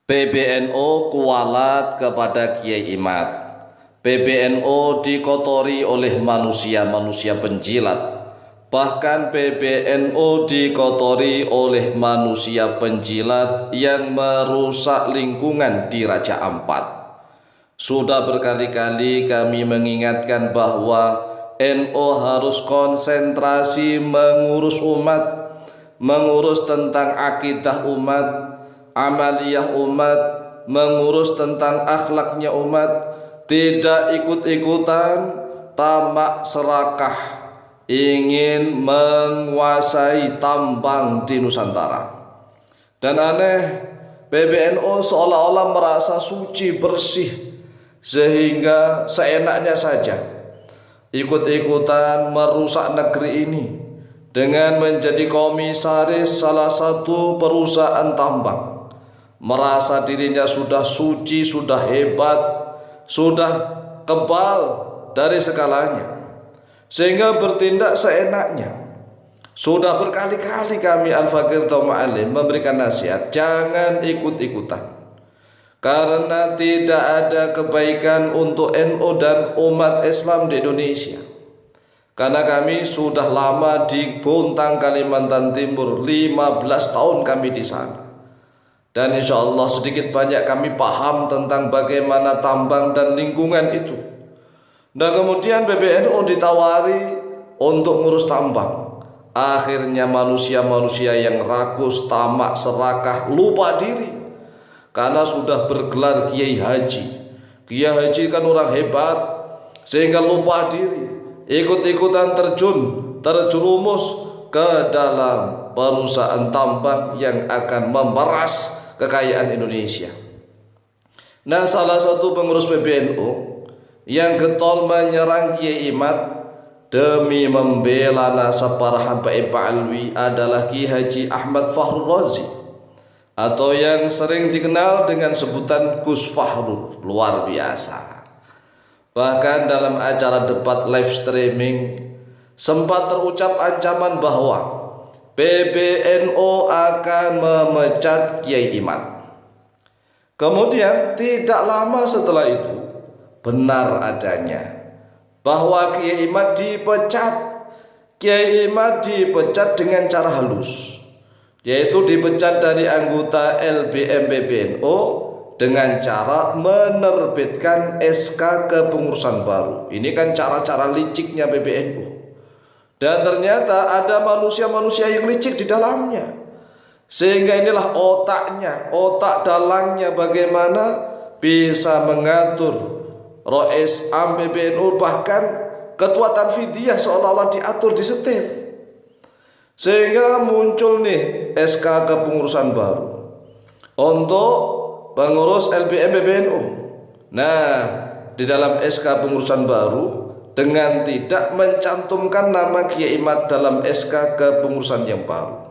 PBNU kualat kepada Kiai Imad. PBNU dikotori oleh manusia-manusia penjilat. Bahkan PBNU dikotori oleh manusia penjilat yang merusak lingkungan di Raja Ampat. Sudah berkali-kali kami mengingatkan bahwa NU harus konsentrasi mengurus umat, mengurus tentang akidah umat, amaliyah umat, mengurus tentang akhlaknya umat, tidak ikut-ikutan tamak serakah ingin menguasai tambang di Nusantara. Dan aneh, PBNU seolah-olah merasa suci bersih sehingga seenaknya saja ikut-ikutan merusak negeri ini dengan menjadi komisaris salah satu perusahaan tambang, merasa dirinya sudah suci, sudah hebat, sudah kebal dari segalanya, sehingga bertindak seenaknya. Sudah berkali-kali kami Al-Fakir Ma'alim memberikan nasihat, jangan ikut-ikutan, karena tidak ada kebaikan untuk NU dan umat Islam di Indonesia. Karena kami sudah lama di Bontang, Kalimantan Timur, 15 tahun kami di sana. Dan insya Allah sedikit banyak kami paham tentang bagaimana tambang dan lingkungan itu. Nah kemudian PBNU ditawari untuk ngurus tambang. Akhirnya manusia-manusia yang rakus, tamak, serakah, lupa diri. Karena sudah bergelar Kiai Haji. Kiai Haji kan orang hebat, sehingga lupa diri, ikut-ikutan terjerumus ke dalam perusahaan tambang yang akan memeras kekayaan Indonesia. Nah, salah satu pengurus PBNU yang getol menyerang Kiai Imad demi membela nasab para habaib Alwi adalah Kiai Haji Ahmad Fakhrul Razi, atau yang sering dikenal dengan sebutan Gus Fahrul. Luar biasa. Bahkan dalam acara debat live streaming sempat terucap ancaman bahwa PBNU akan memecat Kiai Imad. Kemudian tidak lama setelah itu benar adanya bahwa Kiai Imad dipecat. Kiai Imad dipecat dengan cara halus, yaitu dipecat dari anggota LBM PBNU dengan cara menerbitkan SK kepengurusan baru. Ini kan cara-cara liciknya PBNU. Dan ternyata ada manusia-manusia yang licik di dalamnya. Sehingga inilah otaknya, otak dalangnya bagaimana bisa mengatur Rois Am PBNU, bahkan ketua Tanfidiyah seolah-olah diatur, disetir. Sehingga muncul nih SK kepengurusan baru untuk pengurus LBM PBNU. Nah, di dalam SK pengurusan baru dengan tidak mencantumkan nama Kiai Imad dalam SK kepengurusan yang baru.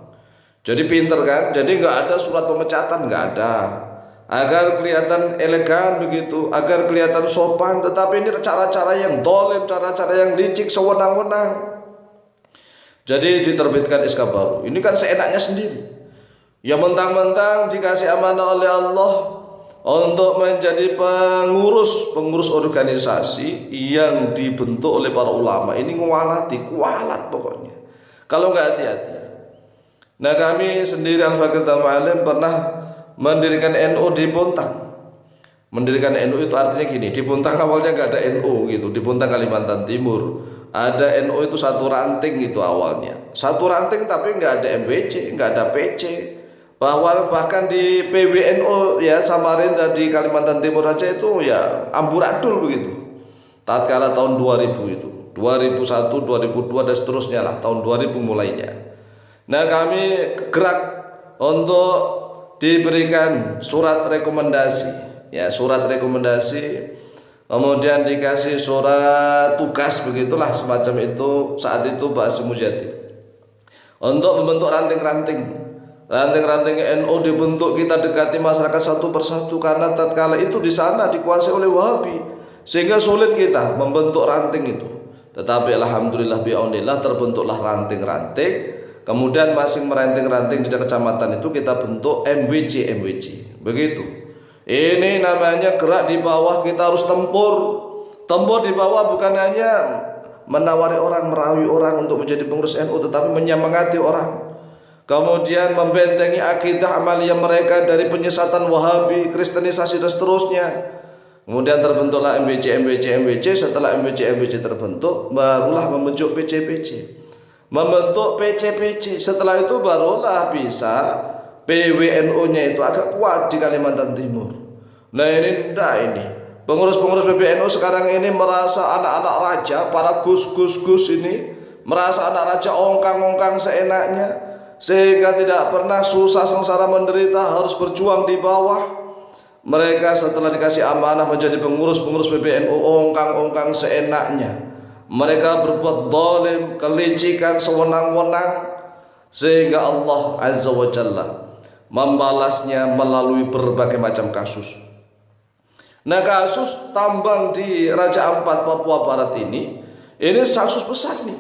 Jadi pinter kan? Jadi nggak ada surat pemecatan, nggak ada. Agar kelihatan elegan begitu, agar kelihatan sopan. Tetapi ini cara-cara yang dolim, cara-cara yang licik, sewenang-wenang. Jadi diterbitkan SK baru. Ini kan seenaknya sendiri. Ya mentang-mentang dikasih amanah oleh Allah untuk menjadi pengurus organisasi yang dibentuk oleh para ulama. Ini kualat pokoknya. Kalau nggak hati-hati. Nah kami sendiri Al-Fakir Ma'alim pernah mendirikan NU di Bontang. Mendirikan NU itu artinya gini, di Bontang awalnya nggak ada NU gitu, di Bontang Kalimantan Timur. Ada NU itu satu ranting gitu awalnya, satu ranting, tapi nggak ada MWC, nggak ada PC. Bahkan di PBNU ya Samarinda di Kalimantan Timur aja itu ya amburadul begitu. Tatkala tahun 2000 itu, 2001, 2002 dan seterusnya lah, tahun 2000 mulainya. Nah kami gerak untuk diberikan surat rekomendasi, ya surat rekomendasi. Kemudian dikasih surat tugas, begitulah semacam itu saat itu Pak Mujadi, untuk membentuk ranting-ranting NU dibentuk. Kita dekati masyarakat satu persatu karena tatkala itu di sana dikuasai oleh Wahabi, sehingga sulit kita membentuk ranting itu. Tetapi alhamdulillah bi'aunillah terbentuklah ranting-ranting. Kemudian masing ranting-ranting di kecamatan itu kita bentuk MWC begitu. Ini namanya gerak di bawah, kita harus tempur. Tempur di bawah bukan hanya menawari orang, merayu orang untuk menjadi pengurus NU, tetapi menyemangati orang. Kemudian membentengi akidah amaliyah mereka dari penyesatan Wahabi, Kristenisasi dan seterusnya. Kemudian terbentuklah MBC. Setelah MBC terbentuk, barulah membentuk PC. Membentuk PC. Setelah itu barulah bisa PWNU-nya itu agak kuat di Kalimantan Timur. Nah ini pengurus-pengurus PBNU sekarang ini merasa anak-anak raja, para gus-gus ini merasa anak raja ongkang-ongkang seenaknya, sehingga tidak pernah susah sengsara menderita, harus berjuang di bawah. Mereka setelah dikasih amanah menjadi pengurus PBNU ongkang-ongkang seenaknya. Mereka berbuat zalim, kelicikan, sewenang-wenang, sehingga Allah Azza wa Jalla membalasnya melalui berbagai macam kasus. Nah, kasus tambang di Raja Ampat Papua Barat ini kasus besar nih.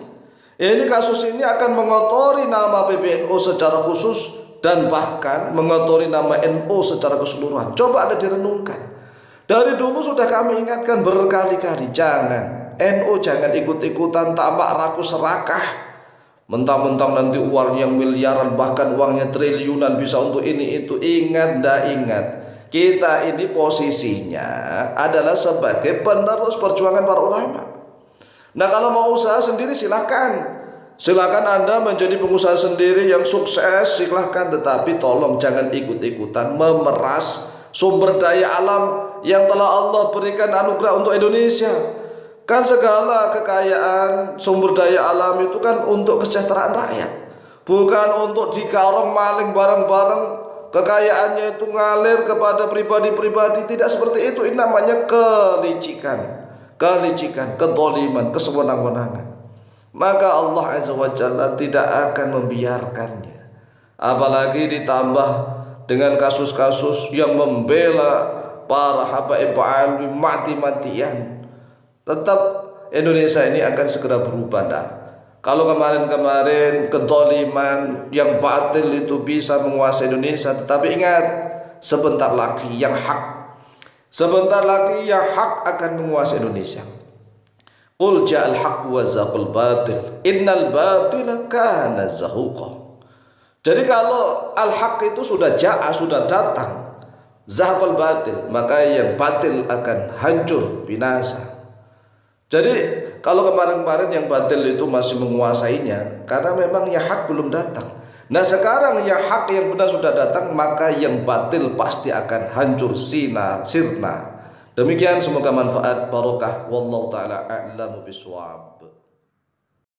Ini kasus ini akan mengotori nama PBNU secara khusus dan bahkan mengotori nama NU secara keseluruhan. Coba Anda direnungkan. Dari dulu sudah kami ingatkan berkali-kali, jangan NU jangan ikut-ikutan tamak rakus serakah. Mentang-mentang nanti uang yang miliaran, bahkan uangnya triliunan bisa untuk ini itu. Ingat. Kita ini posisinya adalah sebagai penerus perjuangan para ulama. Nah, kalau mau usaha sendiri silakan Anda menjadi pengusaha sendiri yang sukses, silahkan. Tetapi tolong jangan ikut-ikutan memeras sumber daya alam yang telah Allah berikan anugerah untuk Indonesia. Kan segala kekayaan sumber daya alam itu kan untuk kesejahteraan rakyat, bukan untuk digarong maling bareng-bareng. Kekayaannya itu ngalir kepada pribadi-pribadi. Tidak seperti itu. Ini namanya kelicikan, kedoliman, kesewenang-wenangan. Maka Allah Azza wa Jalla tidak akan membiarkannya. Apalagi ditambah dengan kasus-kasus yang membela para habaib alwi mati-matian. Tetap Indonesia ini akan segera berubah. Nah, kalau kemarin kedoliman yang batil itu bisa menguasai Indonesia, tetapi ingat, sebentar lagi yang hak akan menguasai Indonesia. Qul ja'al haqq wa zaqal batil innal batila kana zahuqa. Jadi kalau al-haq itu sudah datang, zahaqal batil, maka yang batil akan hancur, binasa. Jadi kalau kemarin-kemarin yang batil itu masih menguasainya, karena memang yang hak belum datang. Nah, sekarang yang hak yang benar sudah datang, maka yang batil pasti akan hancur sirna. Demikian, semoga manfaat barokah. Wallahu taala a'lamu bishawab.